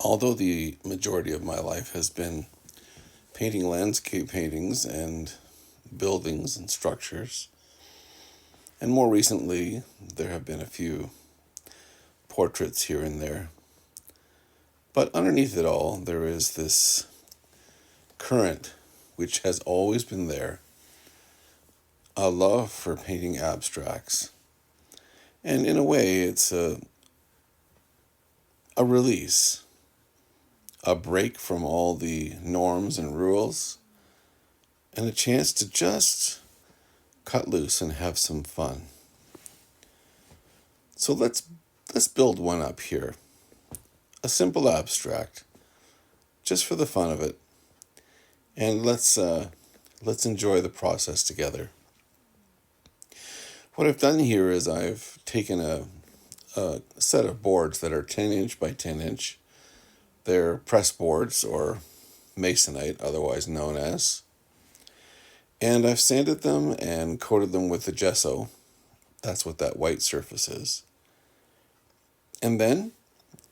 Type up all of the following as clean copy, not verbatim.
Although the majority of my life has been painting landscape paintings and buildings and structures, and more recently there have been a few portraits here and there, but underneath it all there is this current which has always been there, a love for painting abstracts. And in a way, it's a release, a break from all the norms and rules, and a chance to just cut loose and have some fun. So let's build one up here. A simple abstract, just for the fun of it. And let's enjoy the process together. What I've done here is I've taken a set of boards that are 10 inch by 10 inch. They're press boards, or masonite, otherwise known as. And I've sanded them and coated them with the gesso. That's what that white surface is. And then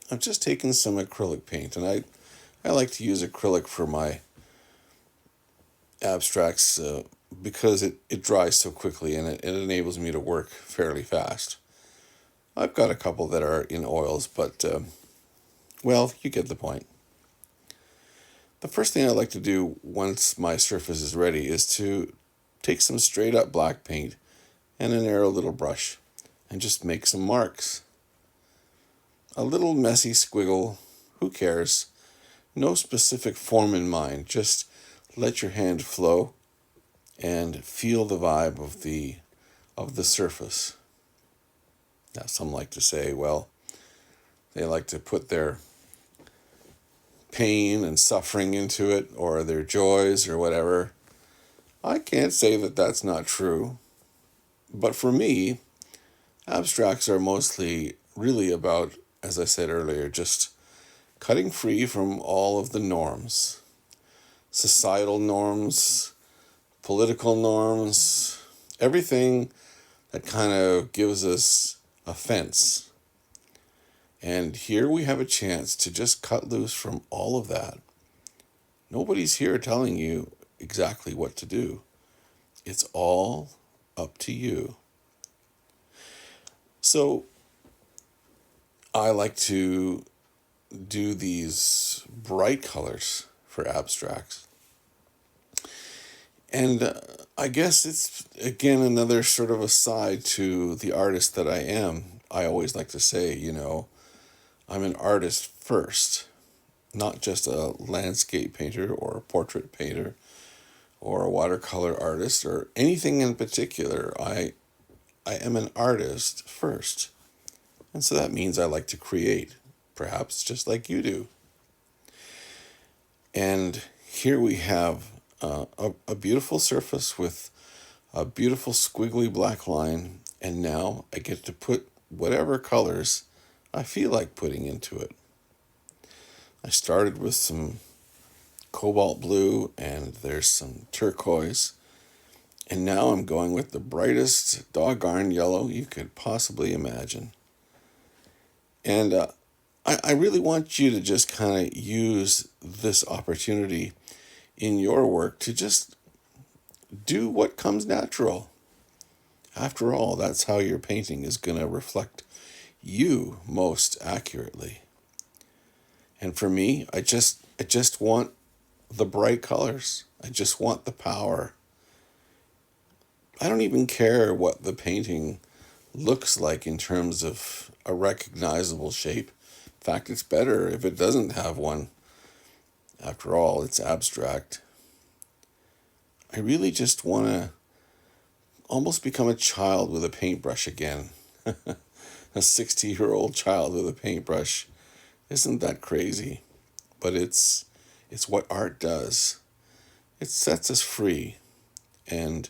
I've just taken some acrylic paint, and I like to use acrylic for my abstracts because it dries so quickly and it enables me to work fairly fast. I've got a couple that are in oils, but, well, you get the point. The first thing I like to do once my surface is ready is to take some straight up black paint and a narrow little brush and just make some marks. A little messy squiggle, who cares? No specific form in mind, just let your hand flow and feel the vibe of the surface. Now, some like to say, well, they like to put their pain and suffering into it, or their joys or whatever. I can't say that that's not true. But for me, abstracts are mostly really about, as I said earlier, just cutting free from all of the norms. Societal norms, political norms, everything that kind of gives us offense. And here we have a chance to just cut loose from all of that. Nobody's here telling you exactly what to do. It's all up to you. So I like to do these bright colors for abstracts. And I guess it's, again, another sort of aside to the artist that I am. I always like to say, I'm an artist first, not just a landscape painter or a portrait painter or a watercolor artist or anything in particular. I am an artist first. And so that means I like to create, perhaps just like you do. And here we have a beautiful surface with a beautiful squiggly black line, and now I get to put whatever colors I feel like putting into it. I started with some cobalt blue, and there's some turquoise, and now I'm going with the brightest doggone yellow you could possibly imagine. And I really want you to just kind of use this opportunity in your work to just do what comes natural. After all, that's how your painting is going to reflect you most accurately. And for me, I just want the bright colors. I just want the power. I don't even care what the painting looks like in terms of a recognizable shape. In fact, it's better if it doesn't have one. After all, it's abstract. I really just want to almost become a child with a paintbrush again. A 60-year-old child with a paintbrush. Isn't that crazy? But it's what art does. It sets us free. And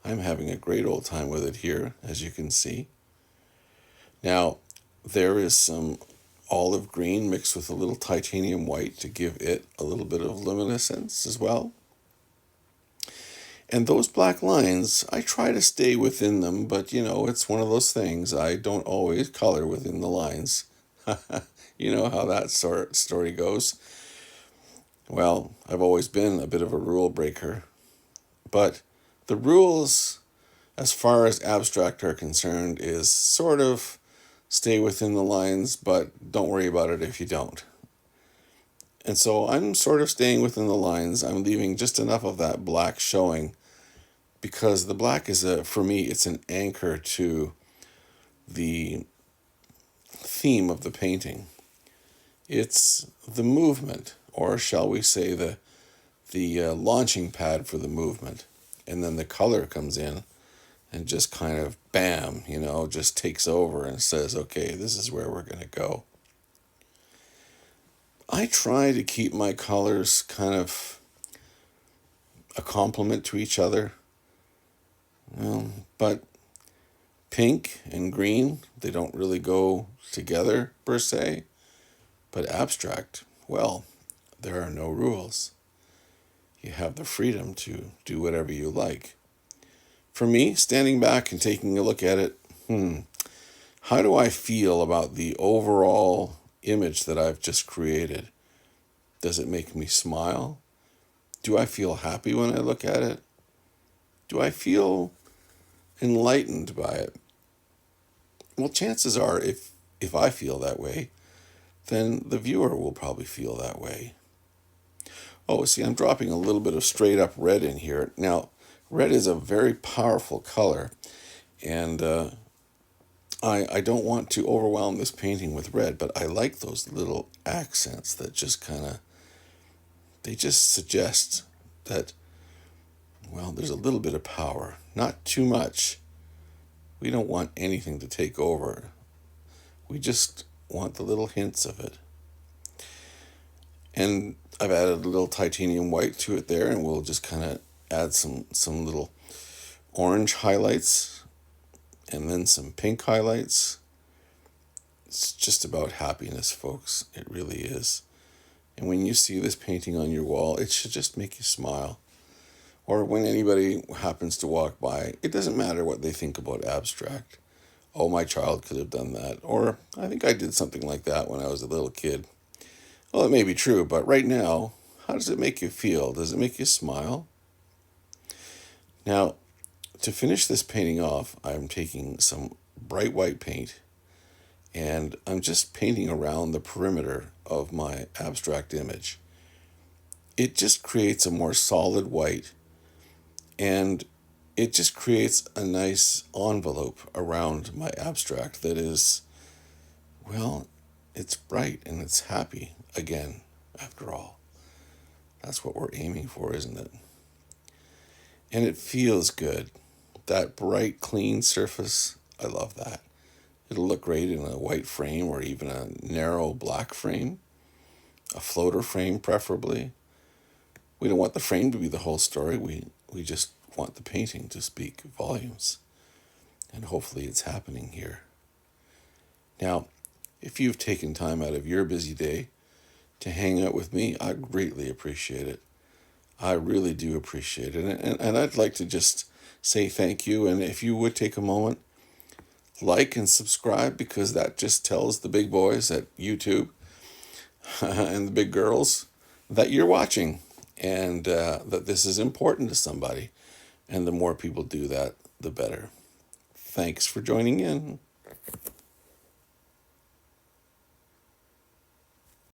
I'm having a great old time with it here, as you can see. Now, there is some olive green mixed with a little titanium white to give it a little bit of luminescence as well. And those black lines, I try to stay within them, but it's one of those things. I don't always color within the lines. You know how that story goes. Well, I've always been a bit of a rule breaker, but the rules, as far as abstract are concerned, is sort of stay within the lines, but don't worry about it if you don't. And so I'm sort of staying within the lines. I'm leaving just enough of that black showing because the black is for me, it's an anchor to the theme of the painting. It's the movement, or shall we say the launching pad for the movement. And then the color comes in and just kind of bam, just takes over and says, okay, this is where we're going to go. I try to keep my colors kind of a complement to each other. But pink and green, they don't really go together per se. But abstract, well, there are no rules. You have the freedom to do whatever you like. For me, standing back and taking a look at it, how do I feel about the overall image that I've just created? Does it make me smile? Do I feel happy when I look at it? Do I feel enlightened by it? Well, chances are, if I feel that way, then the viewer will probably feel that way. Oh, see, I'm dropping a little bit of straight up red in here. Now, red is a very powerful color, and I don't want to overwhelm this painting with red, but I like those little accents that just they just suggest that, well, there's a little bit of power, not too much. We don't want anything to take over. We just want the little hints of it. And I've added a little titanium white to it there, and we'll just kind of add some little orange highlights and then some pink highlights. It's just about happiness, folks. It really is. And when you see this painting on your wall, it should just make you smile. Or when anybody happens to walk by, it doesn't matter what they think about abstract. Oh, my child could have done that. Or I think I did something like that when I was a little kid. Well, it may be true, but right now, how does it make you feel? Does it make you smile? Now, to finish this painting off, I'm taking some bright white paint and I'm just painting around the perimeter of my abstract image. It just creates a more solid white, and it just creates a nice envelope around my abstract that is, well, it's bright and it's happy again, after all. That's what we're aiming for, isn't it? And it feels good. That bright, clean surface, I love that. It'll look great in a white frame or even a narrow black frame, a floater frame preferably. We don't want the frame to be the whole story. We just want the painting to speak volumes. And hopefully it's happening here. Now, if you've taken time out of your busy day to hang out with me, I greatly appreciate it. I really do appreciate it. And I'd like to just say thank you. And if you would take a moment, like and subscribe, because that just tells the big boys at YouTube and the big girls that you're watching and that this is important to somebody. And the more people do that, the better. Thanks for joining in.